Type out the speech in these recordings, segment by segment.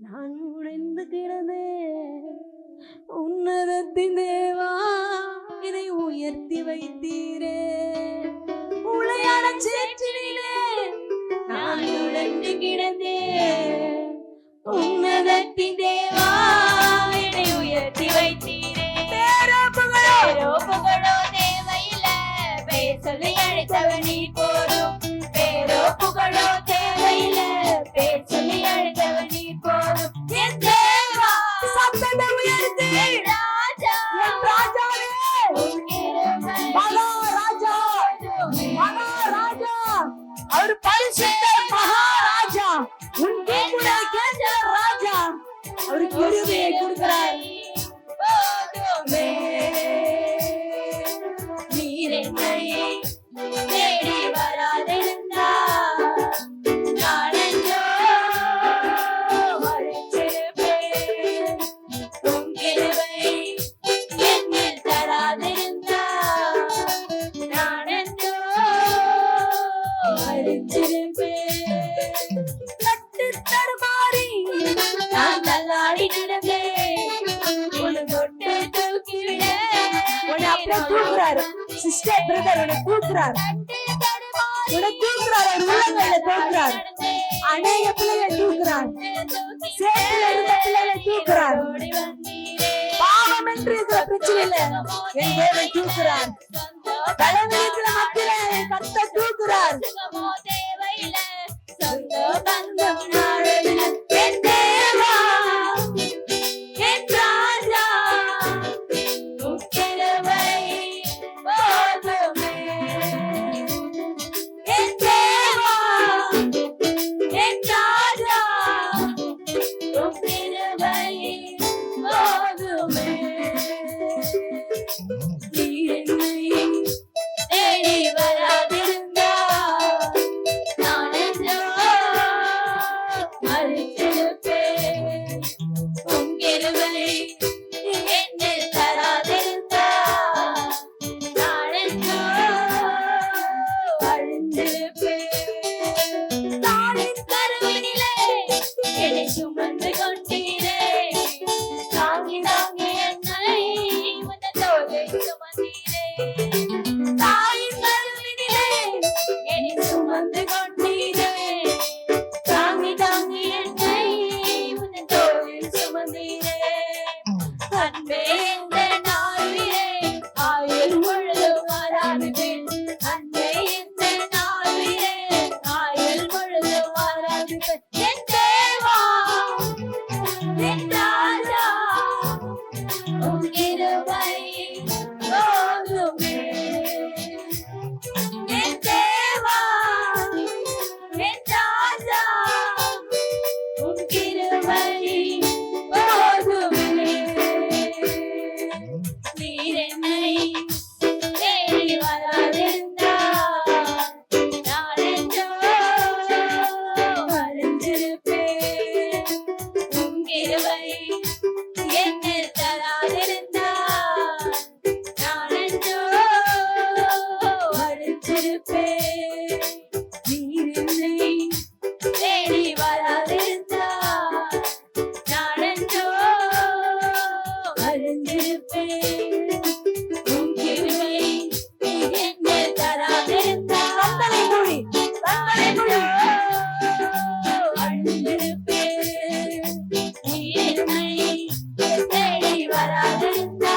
நான் உடைந்து கிடந்தே உன்னதத்தின் தேவா இதை உயர்த்தி வைத்தீரே. உளையான சேற்றிலே நான் உடைந்து கிடந்தே உன்னதத்தின் தேவா இதை உயர்த்தி வைத்தீரே. பேரோ புகழோ தேவையில்ல, பேர் சொல்லி அழைத்தவன் நீ போதும். பேரோ புகழோ தேவையில்ல, பேர் சொல்லி அழைத்தவன் நீ போதும். என் தேவா சத்தத்தை உயர்த்தி ராஜா ராஜாவே மகாராஜா மகாராஜா அவர் பரிசுத்த மகாராஜா உன் கூப்பிட கேட்ட ராஜா அவர் கிருபையை கொடுக்கிறார். போதுமே நீர் என்னை தேடி வராதிருந்தா நான் என்றோ மறைந்திருப்பேன். உம் கிருபை என்னில் தராதிருந்தா நான் என்றோ மறைந்திருப்பேன். தட்டு தடுமாறி நான் தள்ளாடி நடந்தேன், உன்னை தொட்டு தூக்கிவிட உன்னை அப்படியே தூக்குறாரு. சிஸ்டர் பிரதர் உன்னை தூக்குறாரு, உன்னை தூக்குறாரு, அவர் உள்ளங்கையில தூக்குறாரு. அநேக பிள்ளைகளை தூக்குறார், சேற்றில் இருந்த பிள்ளைகளை தூக்குறார். பாவம் என்று இருக்கிற பிரச்சனையில என் தேவன் தூக்குறார். கடவுள் இருக்கிற மத்தியில கர்த்தர் தூக்குறார். என் தேவா என் ராஜா உம் கிருபை போதுமே. என் தேவா என் ராஜா உம் கிருபை போதுமே. நீர் என்னை தேடி வராதிருந்தா நான் என்றோ மறைந்திருப்பேன். உம் கிருபை என்னில் தராதிருந்தா நான் என்றோ அழிந்திருப்பேன். தாயின் கருவினிலே என்னை சுமந்து கொண்டீரே, தாங்கி தாங்கி என்னை உந்தன் தோளில் சுமந்தீரே. தாயின் கருவினிலே என்னை சுமந்து கொண்டீரே, தாங்கி தாங்கி என்னை உந்தன் தோளில் சுமந்தீரே. அன்பே இந்த நாளிலே ஆயுள் முழுதும் ஆராதிப்பேன். அன்பே இந்த நாளிலே ஆயுள் முழுதும் ஆராதிப்பேன். என் தேவா என் ராஜா உம் கிருபை போதுமே. என் தேவா என் ராஜா உம் கிருபை போதுமே. நீர் என்னை தேடி வராதிருந்தா நான் என்றோ மறைந்திருப்பேன். உம் கிருபை என்னில் தராதிருந்தா நான் என்றோ மறைந்திருப்பேன். நீர் என்னை தேடி வராதிருந்தா நான் என்றோ மறைந்திருப்பேன். உம் கிருபை என்னில் தராதிருந்தா கண்களை மூடி அழிந்திருப்பேன். நீர் என்னை தேடி வராதிருந்தா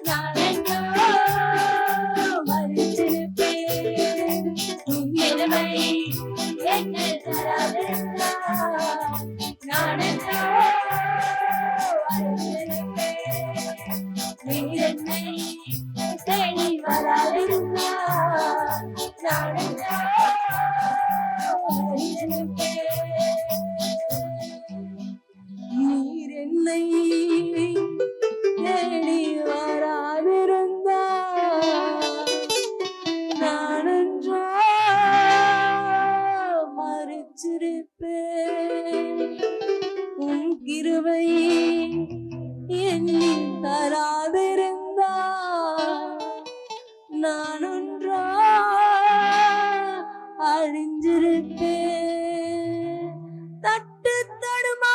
நான் என்றோ மறைந்திருப்பேன். உம் கிருபை என்னில் தராதிருந்தா நான் என்றோ அழிந்திருப்பேன். நீர் என்னை தேடி வராதிருந்தா நான் என்றோ அழிந்திருப்பேன். நீர் என்னை தேடி வராதிருந்தா நான் என்றோ மறைந்திருப்பேன். உம் கிருபை என்னில் தராதிருந்தா நான் ஒன்றா அழிஞ்சிருப்பேன். தட்டு தடுமா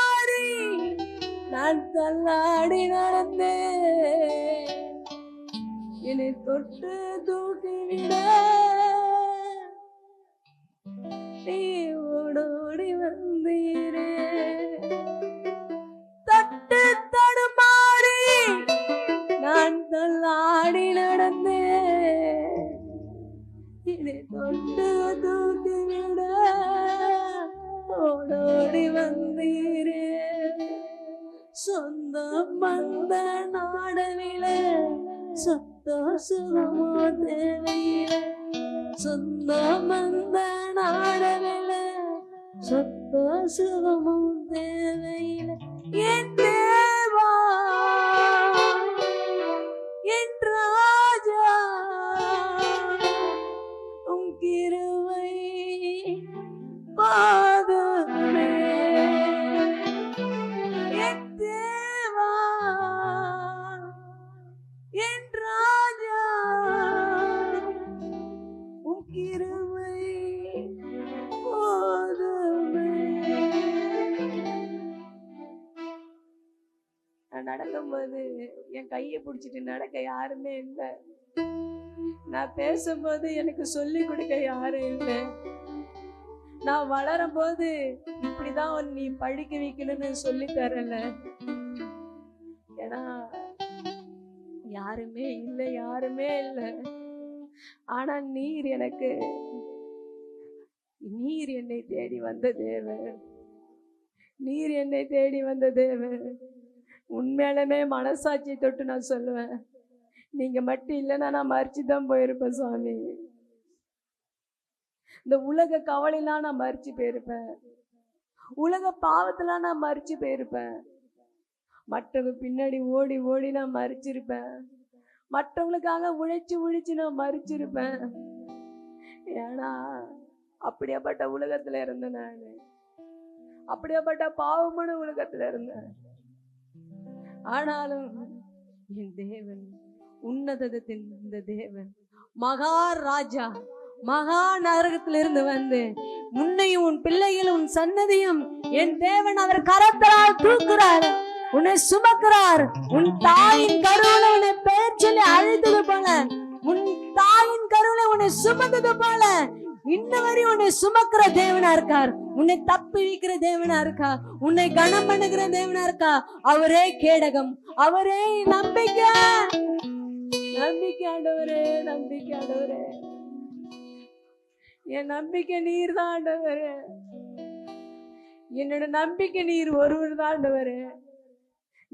தள்ளாடி நடந்தே என்னை தொட்டு தூக்கிவிட நீ ஓடோடி வந்தீரே. தட்டு தடுமாறி நான் தள்ளாடி நடந்தே என்னை தொட்டு தூக்கிவிட ஓடோடி வந்தீரே. சொந்தம் வந்த நாடவில சொத்த சுகமோ தேவையில. சொந்தம் வந்த நாடவில சொத்த சுகமோ தேவையில. என் தேவா என் ராஜா உன் கிருபை பாதமே. என் தேவா என் ராஜா உன் கிருபை பாதமே. நான் நடக்கும்போது என் கையை பிடிச்சிட்டு நடக்க யாருமே இல்லை. நான் பேசும்போது எனக்கு சொல்லி கொடுக்க யாரும் இல்லை. நான் வளரும் போது இப்படிதான் நீ படிக்க வைக்கணும்னு சொல்லி தரல. ஏன்னா யாருமே இல்லை, யாருமே இல்லை. ஆனா நீர் என்னை தேடி வந்த தேவன். நீர் என்னை தேடி வந்த தேவன். உண்மையாலுமே மனசாட்சி தொட்டு நான் சொல்லுவேன், நீங்க மட்டும் இல்லைன்னா நான் மறிச்சுதான் போயிருப்பேன் சுவாமி. இந்த உலக கவலைலாம் நான் மறிச்சு போயிருப்பேன். உலக பாவத்தெல்லாம் நான் மறிச்சு போயிருப்பேன். மற்றவங்க பின்னாடி ஓடி ஓடி நான் மறிச்சிருப்பேன். மற்றவங்களுக்காக உழைச்சு நான் மறிச்சிருப்பேன். ஏன்னா அப்படியாப்பட்ட உலகத்துல இருந்தேன் நான். அப்படியாப்பட்ட பாவமான உலகத்துல இருந்தேன். ஆனாலும் என் தேவன், உன்னதத்தின் இந்த தேவன், மகாராஜா, மகா நரகத்திலிருந்து வந்து உன்னையும் உன் பிள்ளைகளும் உன் சன்னதியும் என் தேவன் அவர் கரத்தால் தூக்குறார், உன்னை சுமக்கிறார். உன் தாயின் கருவில உன்னை பெயர் சொல்லி அழைத்தது போல, உன் தாயின் கருவில உன்னை சுமந்தது போல இன்னவரை உன்னை சுமக்கிற தேவனா இருக்கார். உன்னை தப்பி வைக்கிற தேவனா இருக்கா. உன்னை கனம் பண்ணுகிற தேவனா இருக்கா. அவரே கேடகம், அவரே நம்பிக்கை. நம்பிக்கை ஆண்டவரே, நம்பிக்கை ஆண்டவரே. என் நம்பிக்கை நீர் தான் ஆண்டவரே. என்னோட நம்பிக்கை நீர் ஒருவர் தான் ஆண்டவரே.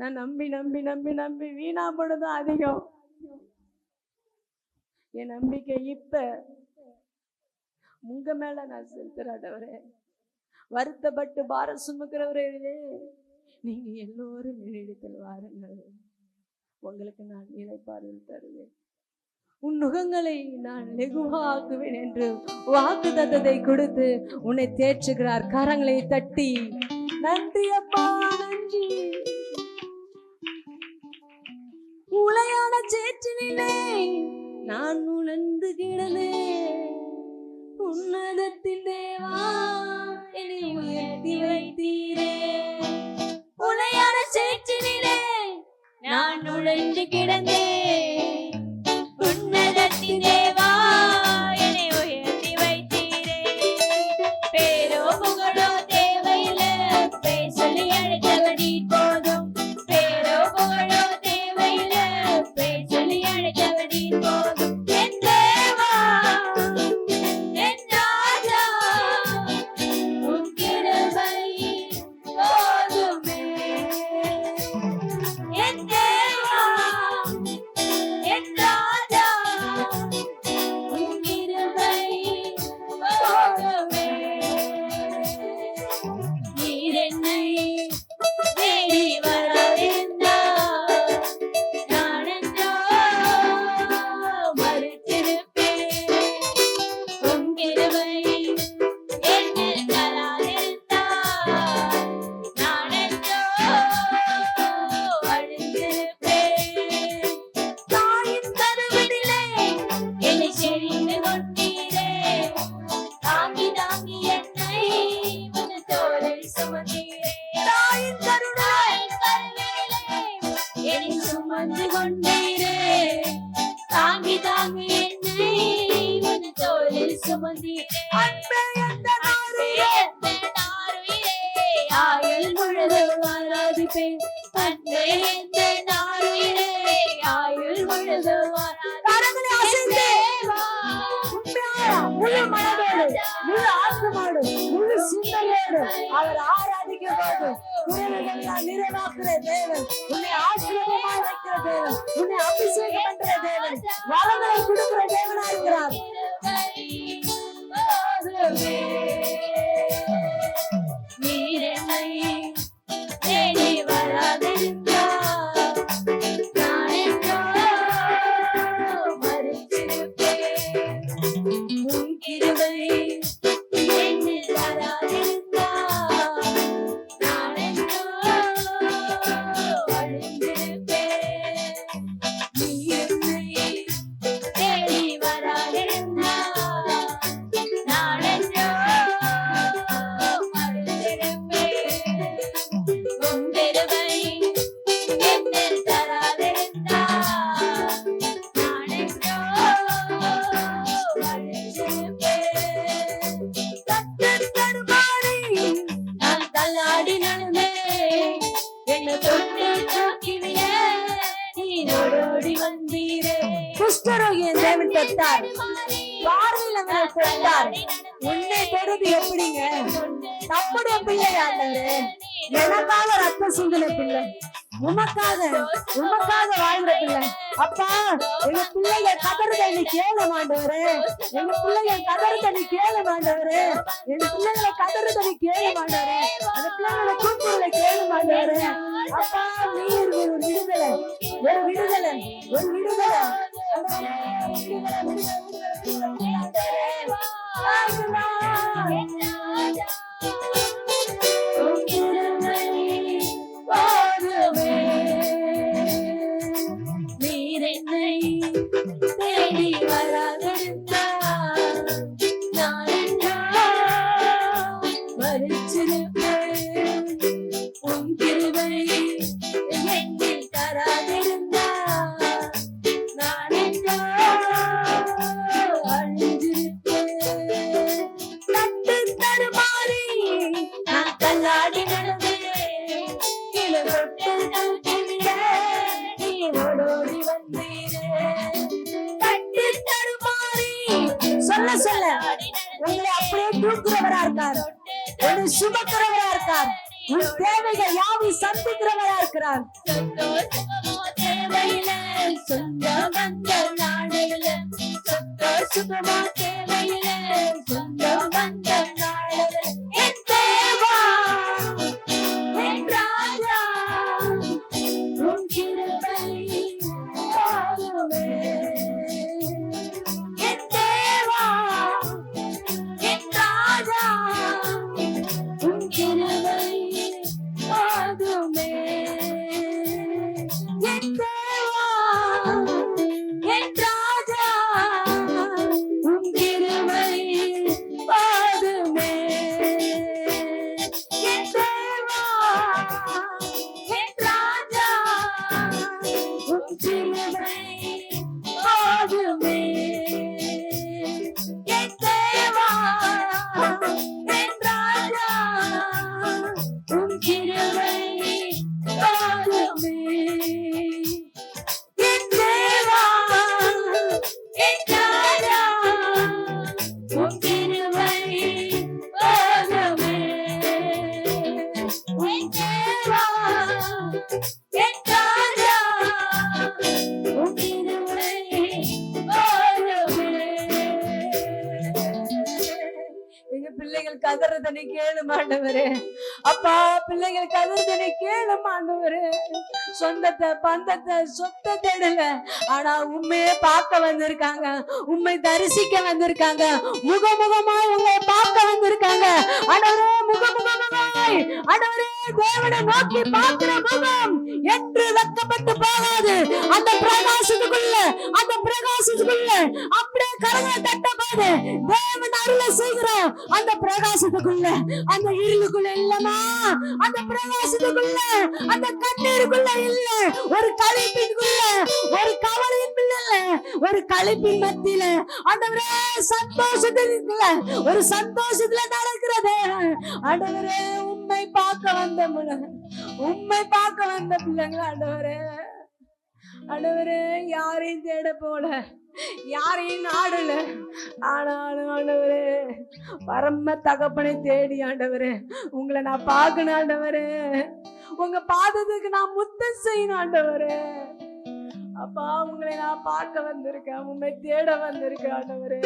நான் நம்பி நம்பி நம்பி நம்பி வீணா போனதும் அதிகம். என் நம்பிக்கை இப்ப உங்க மேல நான் செலுத்துறாண்டவரே. வருத்தப்பட்டு பாரம் சுமக்கிறவரே, நீங்க எல்லோரும் என்னிடத்தில் வாருங்கள், உங்களுக்கு நான் இளைப்பாறுதல் தருவேன். உன் நுகங்களை நான் லெகுவாக்குவேன் என்று வாக்கு தத்தத்தை கொடுத்து உன்னை தேற்றுகிறார். கரங்களை தட்டி நன்றி அப்பா, நன்றி. உளையான சேற்றினிலே நான் உணர்ந்து கிடந்தேன். உன்னதத்தின் தேவா என்னை உயர்த்தி வைத்தீரே. உளையான சேற்றினிலே நான் நுழைந்து கிடந்தேன். உன்னதத்தின் தேவா என்னை உயர்த்தி வைத்தீரே. பேரோ புகழோ தேவையில்லை, பேர் சொல்லி அழைத்தவர் நீர் போதும். பேரோ புகழோ தேவையில்லை, பேர் சொல்லி அழைத்தவர் நீர் போதும். என் தேவா என் ராஜா உன் கிருபை போதுமே. என் தேவா என்னை சுமந்து கொண்டீரே, தாங்கி தாங்கி என்னை உன் தோளில் சுமந்தீரே. அன்பே எந்த நாருயிரே, ஆயுள் முழுதும் ஆராதிப்பேன். அன்பே எந்த நாருயிரே, ஆயுள் முழுதும் முழு மனதோடு, முழு ஆத்மாவோடு, முழு சிந்தையோடு அவர் ஆராதிக்கும் போது குறைவுகள் நிறைவாக்குற தேவன், உன்னை ஆசீர்வாதமாய் வைக்கிற தேவன், உன்னை அபிஷேகம் பண்ற தேவன், வரங்களை கொடுக்கிற தேவனா இருக்கிறார். நீர் என்னை தேடி வராதிருந்தால் நான் எங்கோ மறைந்திருப்பேன். உன் கிருபை என்னில் வராதிருந்தால் நான் எங்கோ அழிந்திருப்பேன். நீர் என்னை தேடி வராதிருந்தால் நான் எங்கோ மறைந்திருப்பேன். உன் கிருபை என்னில் தராதிருந்தால் நான் எங்கோ அழிந்திருப்பேன். தட்டு தடுமாறி நான் தள்ளாடி நடந்தேன், என்னை தொட்டு தூக்கிவிட நீர் ஓடோடி வந்தீரே. குஷ்டரோகியை தேவன் தொட்டார், பார்வையில் அவனை தொட்டார். உன்னை தொடுது எப்படிங்க? நம்முடைய பிள்ளை ஆண்டவரே, எனக்காக ரத்தம் சிந்தின பிள்ளை, உமக்காக வாழ்ந்த பிள்ளை. அப்பா, எங்க பிள்ளைங்க கதறுதை நீ கேள மாண்டவரே, எங்க பிள்ளைங்க கதறுதை நீ கேள மாண்டவரே, எங்க பிள்ளைங்களை கதறுதை நீ கேள மாண்டவரே, அந்த பிள்ளைங்களை கூப்பிடுறதை கேள மாண்டவரே. அப்பா, நீர் ஒரு விடுதலை, ஒரு விடுதலை, ஒரு விடுதலை. நீர் என்னை தேடி வராதிருந்தால் நான் எங்கோ மறைந்திருப்பேன். உன் கிருபை என்னில் தராதிருந்தால் நான் எங்கோ அழிந்திருப்பேன். தட்டு தடுமாறி நான் தள்ளாடி நடந்தேன், கீழே தொட்டு தூக்கிவிட நீர் ஓடோடி வந்தீரே. தட்டு தடுமாறி சொல்ல சொல்ல உங்களை அப்படியே தூக்குறவரா இருக்கார், உன்னை சுமக்கிறவரா இருக்கார், உன் தேவைகள் யாவும் சந்திக்கிறவரா இருக்கிறார். தேவையில சொந்த வந்த நாளையில, சுகமா தேவையில சொந்த வந்த நாளையில, என் தேவா என் ராஜா உன் கிருபை போதுமே. என் தேவா என் ராஜா உன் கிருபை போதுமே. என் தேவா என் ராஜா உன் கிருபை போதுமே. என் தேவா என் ராஜா உன் கிருபை போதுமே. என் தேவா என் ராஜா உன் கிருபை போதுமே. என் தேவா என் ராஜா உன் கிருபை போதுமே. என் தேவா என் ராஜா உன் கிருபை போதுமே. எங்க பிள்ளைகள் கதறதனை கேளு ஆண்டவரே. அப்பா, பிள்ளைகள் கதறதனை கேளு ஆண்டவரே. சொந்தத்தை பந்தத்தை சொத்தை தேடல, ஆனா உண்மையை பார்க்க வந்திருக்காங்க, உண்மை தரிசிக்க வந்திருக்காங்க, முகமுகமாய் உங்களை பார்க்க வந்திருக்காங்க. ஆண்டவரே, முகமுகமாய் ஆண்டவரே, தேவனை நோக்கி பார்க்கிற முகம் என்று வெட்கப்பட்டு போகாது. அந்த பிரகாசத்துக்குள்ள அப்படியே கரங்களை தட்ட முடியாது. தேவன் அருள செய்கிறோம். அந்த பிரகாசத்துக்குள்ள, அந்த இருளுக்குள்ள இல்லமா, அந்த பிரகாசத்துக்குள்ள, அந்த கண்ணீருக்குள்ள இல்ல, ஒரு களைப்பின்குள்ள, ஒரு கவலையின் இல்ல, ஒரு களைப்பின் மத்தியில ஆண்டவரே சந்தோஷத்துக்குள்ள, ஒரு சந்தோஷத்துல நடக்கிறது. ஆண்டவரே உண்மை பார்க்க வந்த உண்மை பார்க்க வந்த பிள்ளைங்க ஆண்டவரே. ஆண்டவரே யாரையும் தேட போல, யாரையும் நாடல, ஆனாலும் ஆண்டவரே பரம தகப்பனை தேடி ஆண்டவரே உங்களை நான் பார்க்கணும் ஆண்டவரே. உங்க பாதத்துக்கு நான் முத்தம் செய்யணும் ஆண்டவரே. அப்பா உங்களை நான் பார்க்க வந்திருக்கேன், உண்மை தேட வந்திருக்கேன் ஆண்டவரே.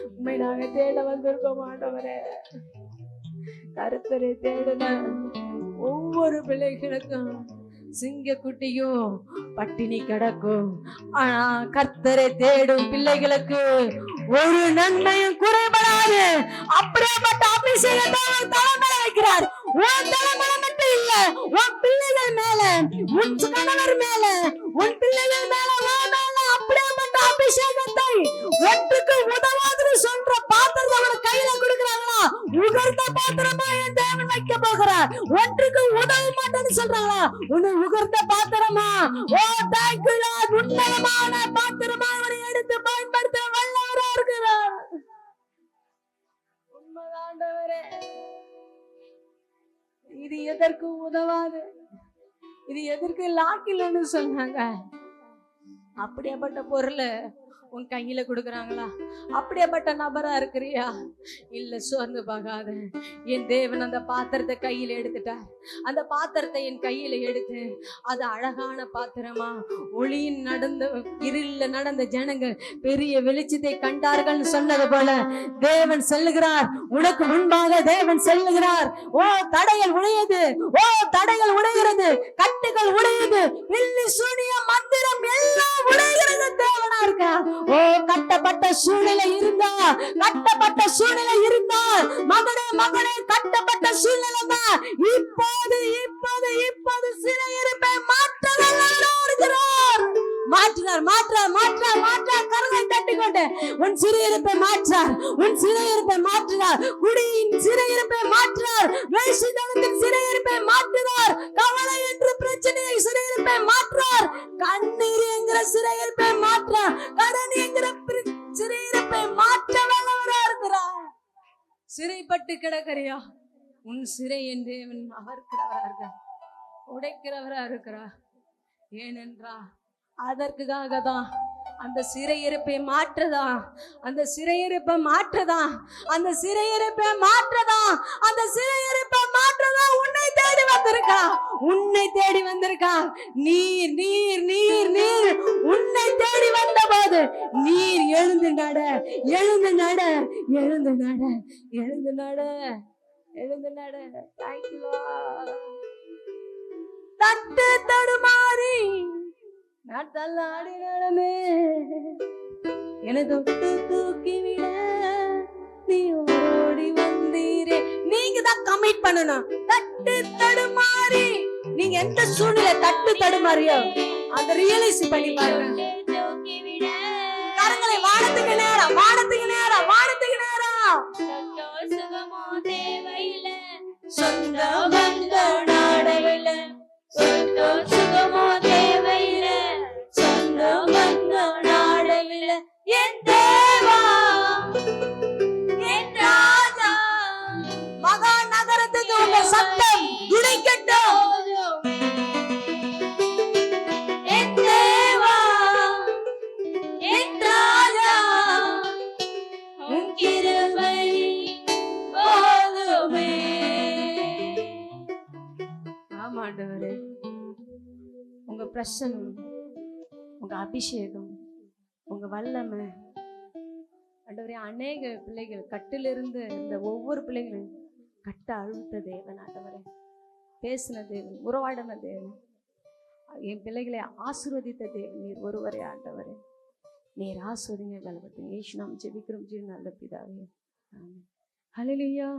உண்மை நாங்க தேட வந்திருக்கோம் ஆண்டவரே. கர்த்தரை தேடின ஒவ்வொரு பிள்ளைகளுக்கும் சிங்க குட்டியும் பட்டினி கிடக்கும். ஆனா கர்த்தரை தேடும் பிள்ளைகளுக்கு ஒரு நன்மையும் குறைபடாது. அப்படியேப்பட்ட அபிஷேகத்தை தலைமையில வைக்கிறார். உன் தலைமையில மட்டும் இல்ல, உன் பிள்ளைகள் மேல, உன் கணவர் மேல, உன் பிள்ளைகள் மேல, உன் மேல அப்படியேப்பட்ட அபிஷேகத்தை ஒன்றுக்கு உதவாதுன்னு சொல்ற பாத்திரத்தை அவன் கையில கொடுக்குறாங்களா, உகர்ந்த பாத்திரமா என் தேவன் வைக்க போகிறார். ஒன்றுக்கு உதவ மாட்டேன்னு சொல்றாங்களா, உன்னை உகர்ந்த பாத்திரமா, ஓ தேங்க்யூ லார்ட், உன்னதமான பாத்திரமா அவரை எடுத்து பயன்படுத்த வல்லவரா இருக்கிறார். உண்மைதாண்டவரே, இது எதற்கு உதவாது, இது எதற்கு லாக்கில்லைன்னு சொன்னாங்க. அப்படியேப்பட்ட பொருளை உன் கையில கொடுக்குறாங்களா, அப்படியேப்பட்ட நபரா இருக்கிறியா? இல்ல, சோர்ந்து பார்க்காத. என் தேவன் அந்த பாத்திரத்தை கையில எடுத்துட்டார். அந்த பாத்திரத்தை என் கையில எடுத்து, அது அழகான பாத்திரமா, ஒளியின் நடந்த இருள நடந்த ஜனங்கள் பெரிய வெளிச்சத்தை கண்டார்கள் சொன்னது போல தேவன் செல்லுகிறார். உனக்கு முன்பாக தேவன் செல்லுகிறார். ஓ தடைகள் உடையது, ஓ தடைகள் உடைகிறது, கட்டுகள் உடையது, வெள்ளி சூனிய மந்திரம் எல்லாம் உடைகிறது. தேவனா இருக்கா? ஓ கட்டப்பட்ட சூழ்நிலை இருந்தா, கட்டப்பட்ட சூழ்நிலை இருந்தால் மகனே மகனே, கட்டப்பட்ட சூழ்நிலை தான் இப்போது இப்போது இப்போது சிறையிருப்பை மாற்றுகிறார். மாற்றினார் மாற்றார் மாற்றார் மாற்றார். கரங்களை தட்டிக்கொண்டு உன் சிறையிருப்பை மாற்றார், உன் சிறையிருப்பை மாற்றினார், குடியின் சிறையிருப்பை மாற்றினார், வேசித்தனத்தின் சிறையிருப்பை மாற்றினார், கவலை என்ற பிரச்சனையை சிறையிருப்பை மாற்றார், கண்ணீர் என்கிற சிறையிருப்பை மாற்றார், கடன் என்கிற சிறையிருப்பை மாற்ற வல்லவரா இருக்கிறார். சிறைப்பட்டு கிடக்கிறியா? உன் சிறை என் தேவன் அகர்க்கிறவரா இருக்க, உடைக்கிறவரா இருக்கிறார். ஏனென்றா அதற்காக தான் அந்த சிறையிருப்பை மாற்றதா, அந்த சிறையிருப்பை மாற்றதா, அந்த சிறையிருப்பை மாற்றதா, அந்த சிறையிருப்பை மாற்றதா உன்னை தேடி வந்திருக்கா, உன்னை தேடி வந்திருக்கா. நீர் நீர் நீர் நீர் உன்னை தேடி வந்த போது நீர் எழுந்து நட, எழுந்து நட, எழுந்து நட, எழுந்து நட, எழுந்து நட. Thank you Lord. தட்டு தடுமாறி நான் தள்ளாடி நடமே, என்னை தொட்டு தூக்கிவிட நீ ஓடி வந்தீரே. நீங்க தான் கமிட் பண்ணணும். தட்டு தடுமாறி, நீங்க எந்த சூழ்நிலை தட்டு தடுமாறியோ அந்த ரியலைஸ் பண்ணி பாருங்க. கரங்களை வானத்துக்கு நேரம், வானத்துக்கு நேரம், வானத்துக்கு நேரம். சுகமோ தேவையில்லை, சொந்த பந்த நாடவில்லை, சுகமோ தேவையில்லை, சொந்த பந்த நாடவில்லை. என் தேவா, என் ராஜா, மகா நகரத்துக்கு உங்க சத்தம் துடைக்கட்டும். என் தேவா, என் ராஜா, உன் கிருபை போதுமே. ஆமாண்டவரே, உங்க பிரசன்னம், உங்க அபிஷேகம், உங்க வல்லமை ஆண்டவரே, அநேக பிள்ளைகள் கட்டிலிருந்து இந்த ஒவ்வொரு பிள்ளைகளும் கட்ட அழுத்த தேவன் ஆண்டவரே, பேசின தேவன், உறவாடின தேவன், என் பிள்ளைகளை ஆசீர்வதித்த தேவன் நீர் ஒருவரே ஆண்டவரே. நீர் ஆசீர்வதிங்க பலப்படுத்துங்க. இயேசு நாமத்தில் ஜெபிக்கிறோம், நல்ல பிதாவே, ஆமென். ஹல்லேலூயா.